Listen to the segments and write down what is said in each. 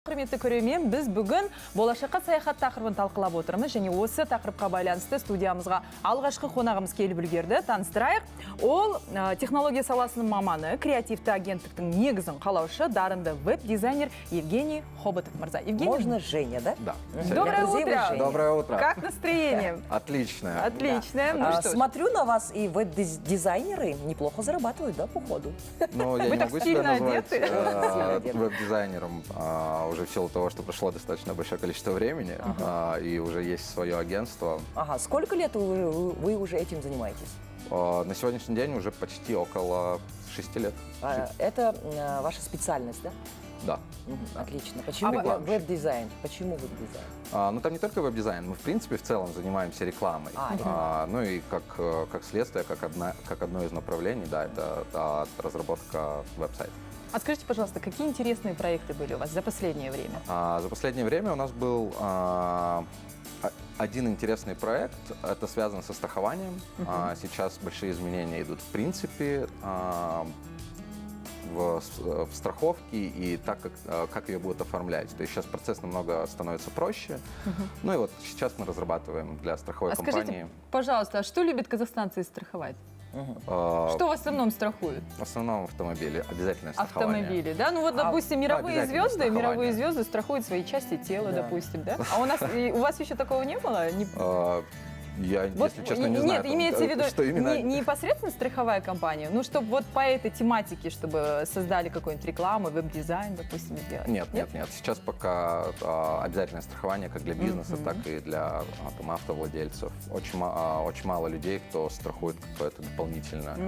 Құрметті көрермен, біз бүгін болашаққа саяхат тақырыбын талқылап отырмыз, және осы тақырыпқа байланысты студиямызға алғашқы қонағымыз келіп үлгерді. Таныстырайық. Ол технология саласының маманы, креативті агенттіктің негізін қалаушы, дарынды веб-дизайнер Евгений Хоботов мырза. Евгений? Можно Женя, да? Да. Доброе утро. Доброе утро. Как настроение? Отличное. Отличное. Ну что ж. Смотрю на вас, и веб-дизайнеры неплохо зарабатывают, да, по ходу? Но я Вы не так могу себя стильно назвать одеты. веб-дизайнером уже в силу того, что прошло достаточно большое количество времени, и уже есть свое агентство. Ага, сколько лет вы уже этим занимаетесь? На сегодняшний день уже почти около 6 лет. Это ваша специальность, да? Да. Отлично. Почему веб-дизайн? Почему веб-дизайн? Ну там не только веб-дизайн, мы в принципе в целом занимаемся рекламой. Ну и как следствие, как одно из направлений, да, это разработка веб-сайта. А скажите, пожалуйста, какие интересные проекты были у вас за последнее время? За последнее время у нас был один интересный проект, это связано со страхованием. Сейчас большие изменения идут в принципе в страховке и так, как ее будут оформлять. То есть сейчас процесс намного становится проще. Ну и вот сейчас мы разрабатываем для страховой компании. Скажите, пожалуйста, а что любят казахстанцы страховать? Что в основном страхуют? В основном автомобили, обязательное страхование. Автомобили, да? Ну вот, допустим, мировые звезды страхуют свои части тела, Да. допустим, да? А у вас еще такого не было? Я, Вот, если честно, не знаю, нет, имеется в виду что именно. не непосредственно страховая компания, ну, чтобы вот по этой тематике, чтобы создали какую-нибудь рекламу, веб-дизайн, допустим, сделать. Нет. Сейчас пока обязательное страхование как для бизнеса, так и для там, автовладельцев. Очень мало людей, кто страхует какое-то дополнительное.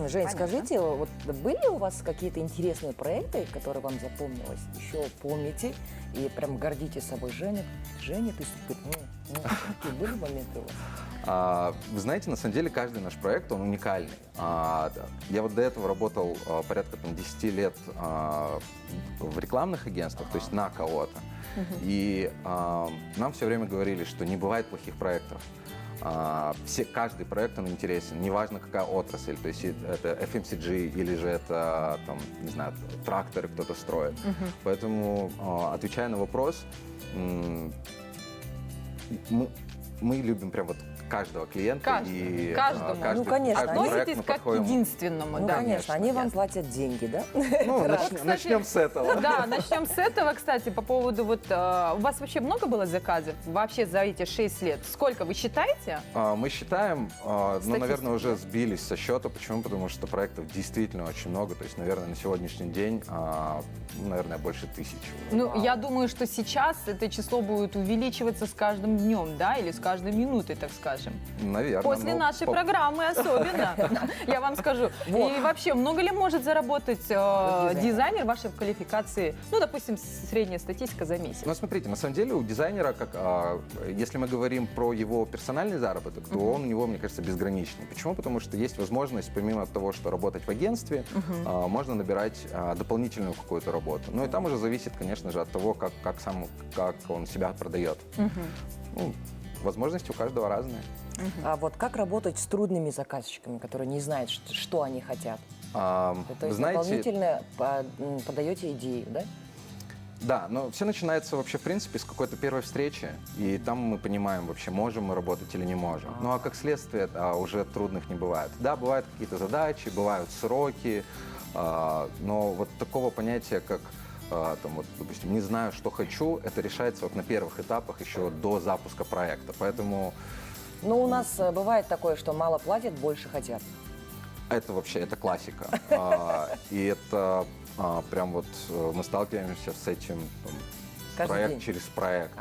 Жень, скажите, вот были у вас какие-то интересные проекты, которые вам запомнилось? Еще помните и прям гордитесь собой. Женя, ты супер. Какие были моменты у вас? Вы знаете, на самом деле каждый наш проект, он уникальный. Я вот до этого работал порядка 10 лет в рекламных агентствах, то есть на кого-то. И нам все время говорили, что не бывает плохих проектов. Каждый проект, он интересен, неважно какая отрасль, то есть это FMCG или же это, там, не знаю, тракторы кто-то строит. Поэтому, отвечая на вопрос, мы любим прям вот каждого клиента. Каждому. Ну, конечно. Относитесь как к единственному, Ну, да. конечно, они вам платят деньги, да? Ну, начнем с этого. Да, начнем с этого, кстати, по поводу вот... У вас вообще много было заказов вообще за эти 6 лет? Сколько, вы считаете? Мы считаем, но, наверное, уже сбились со счета. Почему? Потому что проектов действительно очень много. То есть, наверное, на сегодняшний день, наверное, больше 1000. Ну, я думаю, что сейчас это число будет увеличиваться с каждым днем, да, или с каждой минутой, так скажем. Наверное. После нашей программы особенно, я вам скажу. И вообще, много ли может заработать дизайнер вашей квалификации? Ну, допустим, средняя статистика за месяц. Ну, смотрите, на самом деле у дизайнера, если мы говорим про его персональный заработок, то он у него, мне кажется, безграничный. Почему? Потому что есть возможность, помимо того, что работать в агентстве, можно набирать дополнительную какую-то работу. Ну, и там уже зависит, конечно же, от того, как он себя продает. Ну, возможности у каждого разные. А вот как работать с трудными заказчиками, которые не знают, что они хотят? То есть знаете, дополнительно подаете идею, да? Да, но все начинается вообще, в принципе, с какой-то первой встречи, и там мы понимаем вообще, можем мы работать или не можем. Ну а как следствие, уже трудных не бывает. Да, бывают какие-то задачи, бывают сроки, но вот такого понятия, как там, вот, допустим, не знаю, что хочу, это решается вот на первых этапах еще до запуска проекта. Поэтому... Но у нас бывает такое, что мало платят, больше хотят. Это вообще, это классика. И это прям вот мы сталкиваемся с этим проект через проект.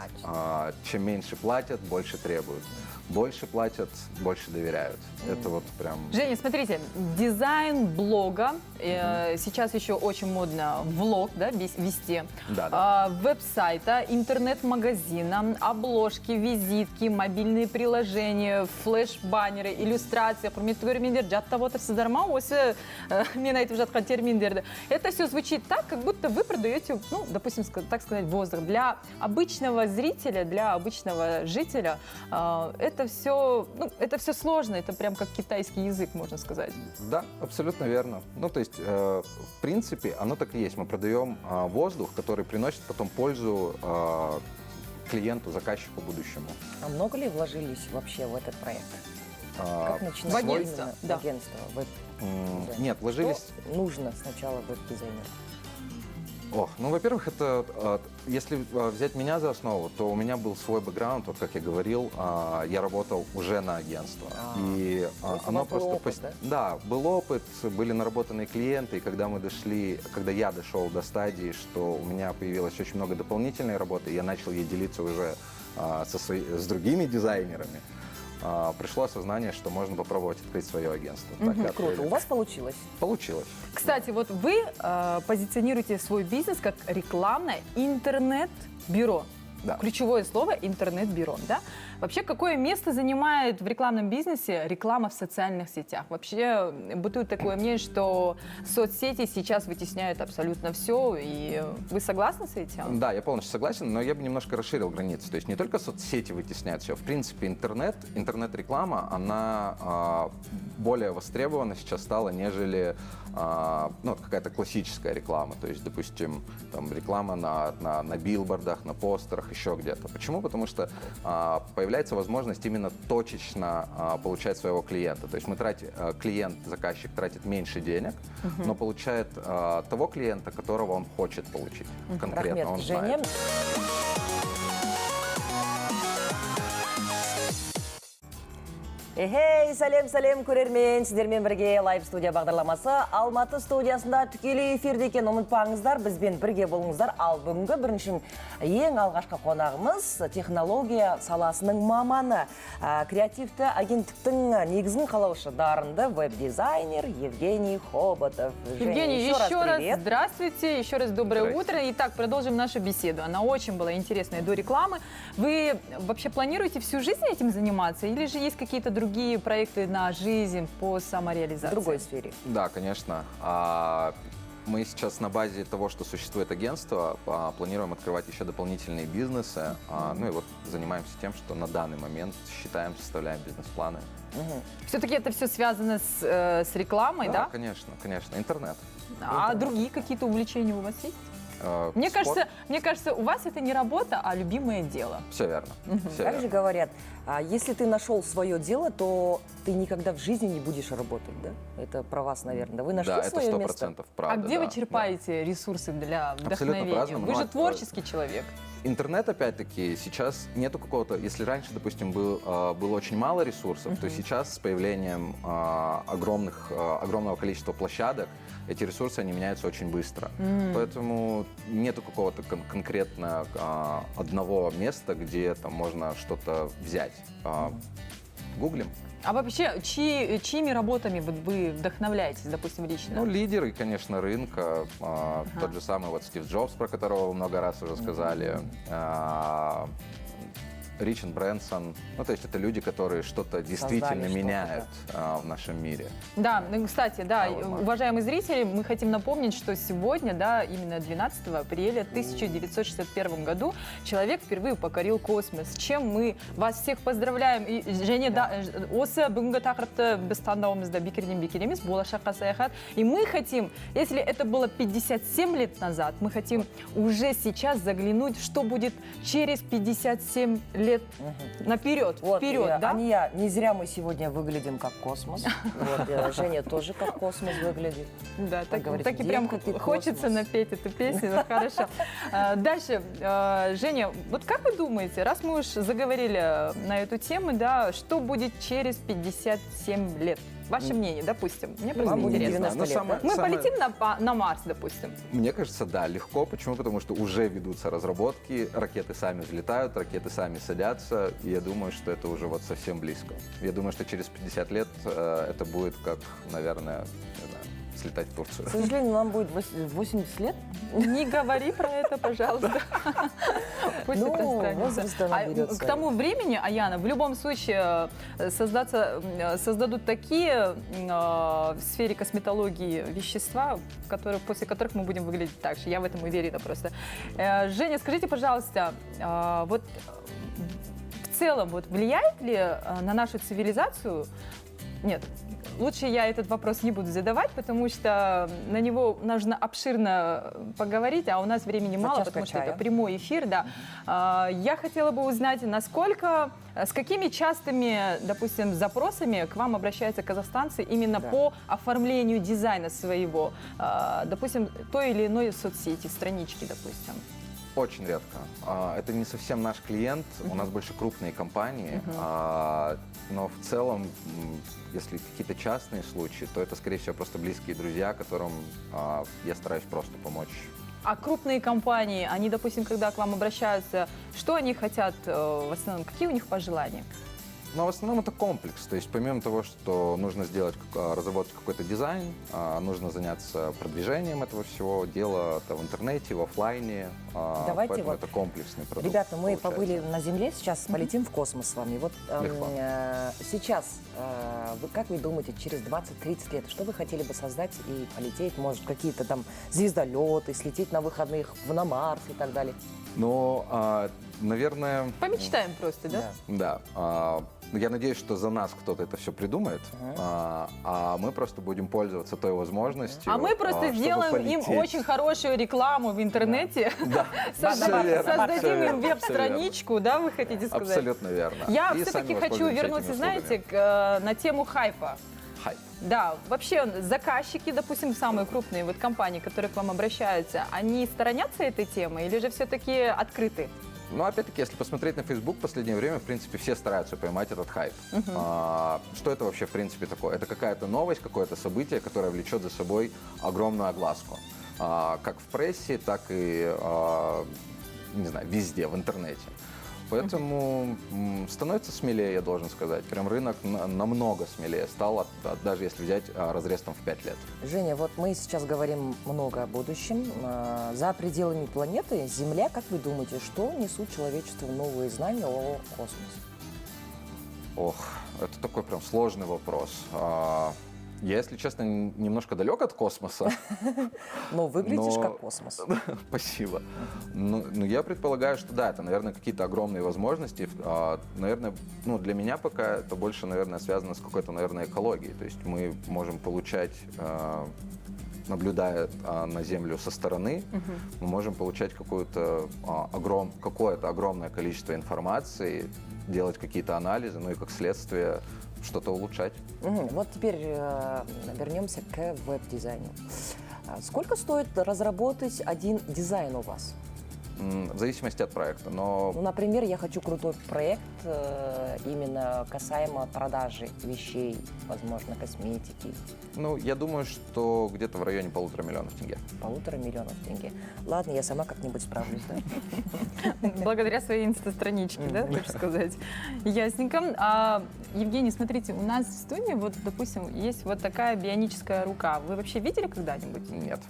Чем меньше платят, больше требуют. Больше платят, больше доверяют. Это вот прям... Женя, смотрите, дизайн блога, сейчас еще очень модно влог, да, вести, веб-сайта, интернет-магазина, обложки, визитки, мобильные приложения, флеш-баннеры, иллюстрации, это все звучит так, как будто вы продаете, ну, допустим, так сказать, воздух. Для обычного зрителя, для обычного жителя это это все, ну, это все сложно, это прям как китайский язык, можно сказать. Да, абсолютно верно. Ну, то есть, в принципе, оно так и есть. Мы продаем воздух, который приносит потом пользу клиенту, заказчику будущему. А много ли вложились вообще в этот проект? А, Как начинать в агентство, именно да. агентство, веб-дизайн? Нет, вложились... Что нужно сначала веб-дизайнеру? Ох, ну, во-первых, это, если взять меня за основу, то у меня был свой бэкграунд, вот как я говорил, я работал уже на агентство. И то есть у оно вас был просто... опыт, да? Да, был опыт, были наработанные клиенты, и когда я дошел до стадии, что у меня появилось очень много дополнительной работы, я начал ей делиться уже с другими дизайнерами, пришло осознание, что можно попробовать открыть свое агентство. Так и Круто. открыли. У вас получилось? Получилось. Кстати, вот вы позиционируете свой бизнес как рекламное интернет-бюро. Да. Ключевое слово интернет-бюро, да? Вообще, какое место занимает в рекламном бизнесе реклама в социальных сетях? Вообще, бытует такое мнение, что соцсети сейчас вытесняют абсолютно все, и вы согласны с этим? Да, я полностью согласен, но я бы немножко расширил границы. То есть не только соцсети вытесняют все. В принципе, интернет-реклама, она более востребована сейчас стала, нежели какая-то классическая реклама. То есть, допустим, там, реклама на билбордах, на постерах, еще где-то. Почему? Потому что появляется возможность именно точечно получать своего клиента. То есть заказчик тратит меньше денег, но получает того клиента, которого он хочет получить. Конкретно Рахмет, он Женя. знает. Эхей, сәлем көрермен, сіздермен бірге лайв студия бағдарламасы Алматы студиясында тікелей эфирде екен, ұмытпаңыздар, бізбен бірге болыңыздар. Ал бүгінгі бірінші ең алғашқы қонағымыз технология саласының маманы, креативті агенттіктің негізін қалаушы дарынды веб-дизайнер Евгений Хоботов. Евгений, Женя, еще раз привет. здравствуйте, еще раз доброе утро. Итак, продолжим нашу беседу. Она очень была интересная до рекламы. Вы вообще планируете всю жизнь этим заниматься или же есть какие-то другие проекты на жизнь по самореализации? В другой сфере. Да, конечно. Мы сейчас на базе того, что существует агентство, планируем открывать еще дополнительные бизнесы. Ну и вот занимаемся тем, что на данный момент считаем, составляем бизнес-планы. Все-таки это все связано с рекламой, да? Конечно, интернет. А другие какие-то увлечения у вас есть? Мне кажется, у вас это не работа, а любимое дело. Все верно. Всё Как же верно. говорят, если ты нашел свое дело, то ты никогда в жизни не будешь работать, да? Это про вас, наверное. Вы нашли Да, это свое место? 100% правда. А где да, вы черпаете ресурсы для вдохновения? по-разному, Вы но же это- творческий человек. Интернет, опять-таки, сейчас нету какого-то... Если раньше, допустим, было очень мало ресурсов, то сейчас с появлением огромного количества площадок эти ресурсы, они меняются очень быстро. Поэтому нету какого-то конкретно одного места, где там можно что-то взять. Гуглим. А вообще, чьими работами вы вдохновляетесь, допустим, лично? Ну, лидеры, конечно, рынка. Тот же самый вот Стив Джобс, про которого вы много раз уже сказали. Ричард Брэнсон. Ну, то есть это люди, которые что-то действительно что-то, меняют в нашем мире. Да, ну, кстати, да, вот, Марк. уважаемые зрители, мы хотим напомнить, что сегодня, да, именно 12 апреля 1961 году человек впервые покорил космос, с чем мы вас всех поздравляем. И, Женя, да, осы бүгінгі тақырыпты біз таңдауымызда бекерден бекер емес, болашаққа саяхат. И мы хотим, если это было 57 лет назад, мы хотим уже сейчас заглянуть, что будет через 57 лет наперед, Вот, вперед, да? Ания, не зря мы сегодня выглядим как космос. Вот, Женя тоже как космос выглядит. Да, так говорите, и прям «Детка, ты хочется космос». напеть эту песню, ну, хорошо. Дальше, Женя, вот как вы думаете, раз мы уж заговорили на эту тему, да, что будет через 57 лет? Ваше мнение, допустим. Мне просто Вам будет интересно. 90 лет, да? Мы полетим на Марс, допустим. Мне кажется, да, легко. Почему? Потому что уже ведутся разработки, ракеты сами взлетают, ракеты сами садятся, и я думаю, что это уже вот совсем близко. Я думаю, что через 50 лет это будет как, наверное, не знаю, слетать в Турцию. К сожалению, нам будет 80 лет. Не говори про это, пожалуйста. Пусть Ну, это останется. возраст наберет К тому времени, Аяна, в любом случае создадут такие в сфере косметологии вещества, после которых мы будем выглядеть так же. Я в этом уверена просто. Женя, скажите, пожалуйста, вот в целом вот влияет ли на нашу цивилизацию? Нет, лучше я этот вопрос не буду задавать, потому что на него нужно обширно поговорить, а у нас времени мало, чашкой потому что чая. это прямой эфир, да. Я хотела бы узнать, насколько, с какими частыми, допустим, запросами к вам обращаются казахстанцы именно Да. по оформлению дизайна своего, допустим, той или иной соцсети, странички, допустим. Очень редко. Это не совсем наш клиент, у нас больше крупные компании, но в целом, если какие-то частные случаи, то это, скорее всего, просто близкие друзья, которым я стараюсь просто помочь. А крупные компании, они, допустим, когда к вам обращаются, что они хотят в основном, какие у них пожелания? Но в основном это комплекс. То есть помимо того, что нужно сделать, разработать какой-то дизайн, нужно заняться продвижением этого всего дела это в интернете, в офлайне. Давайте Поэтому вот, это комплексный продукт. Ребята, мы получается. побыли на Земле, сейчас полетим в космос с вами. Вот Легко. сейчас, как вы думаете, через 20-30 лет, что вы хотели бы создать и полететь? Может, какие-то там звездолеты, слететь на выходных на Марс и так далее? Но, наверное... Помечтаем просто, да? Да. Я надеюсь, что за нас кто-то это все придумает, а мы просто будем пользоваться той возможностью. А мы просто чтобы сделаем им полететь. очень хорошую рекламу в интернете, Да, создадим всё верно, всё создадим им верно, всё веб-страничку, да, вы хотите сказать? Абсолютно верно. Я И все-таки сами хочу воспользуемся вернуться, этими знаете, услугами. на тему хайпа. Хайп. Да, вообще заказчики, допустим, самые крупные вот компании, которые к вам обращаются, они сторонятся этой темы или же все-таки открыты? Ну, опять-таки, если посмотреть на Facebook в последнее время, в принципе, все стараются поймать этот хайп. Что это вообще, в принципе, такое? Это какая-то новость, какое-то событие, которое влечет за собой огромную огласку. Как в прессе, так и, не знаю, везде, в интернете. Поэтому становится смелее, я должен сказать. Прям рынок намного смелее стал, даже если взять разрез там в 5 лет. Женя, вот мы сейчас говорим много о будущем. За пределами планеты Земля, как вы думаете, что несут человечеству новые знания о космосе? Ох, это такой прям сложный вопрос. Я, если честно, немножко далек от космоса. Но выглядишь Но- как космос. Спасибо. Ну, я предполагаю, что да, это, наверное, какие-то огромные возможности. Наверное, ну, для меня пока это больше, наверное, связано с какой-то, наверное, экологией. То есть мы можем получать, наблюдая на Землю со стороны, мы можем получать какое-то огромное количество информации, делать какие-то анализы, ну и как следствие что-то улучшать. Вот теперь вернемся к веб-дизайну. Сколько стоит разработать один дизайн у вас? В зависимости от проекта, но Ну, например, я хочу крутой проект именно касаемо продажи вещей, возможно, косметики. ну, я думаю, что где-то в районе 1,5 миллиона тенге. 1,5 миллиона тенге. Ладно, я сама как-нибудь справлюсь, да? Благодаря своей инста-страничке, да, хочешь сказать? Ясненько. Евгений, смотрите, у нас в студии, вот, допустим, есть вот такая бионическая рука. Вы вообще видели когда-нибудь? Нет,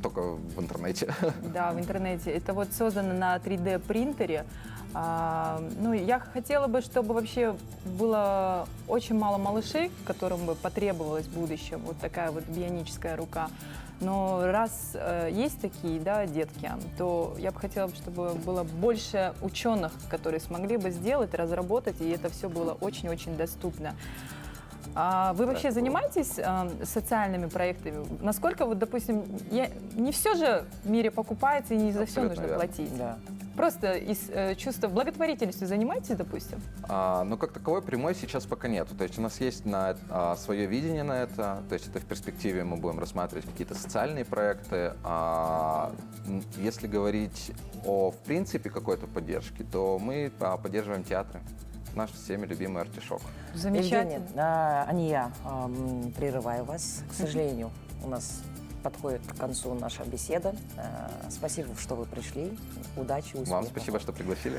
только в интернете. Да, в интернете. Это вот создано на 3D принтере. Ну, я хотела бы, чтобы вообще было очень мало малышей, которым бы потребовалась в будущем вот такая вот бионическая рука. Но раз есть такие, да, детки, то я бы хотела, чтобы было больше ученых, которые смогли бы сделать, разработать, и это все было очень-очень доступно. Вы вообще занимаетесь социальными проектами? Насколько, вот, допустим, не все же в мире покупается и не за все Абсолютно нужно верно. платить? Да. Просто из чувства благотворительностью занимаетесь, допустим? Но как таковой прямой сейчас пока нет. То есть у нас есть свое видение на это. То есть это в перспективе мы будем рассматривать какие-то социальные проекты. Если говорить о, в принципе, какой-то поддержке, то мы поддерживаем театры. Наш всеми любимый артишок. Замечательно. Евгения, а не я прерываю вас. К сожалению, у нас подходит к концу наша беседа. Спасибо, что вы пришли. Удачи, успехов. Вам спасибо, что пригласили.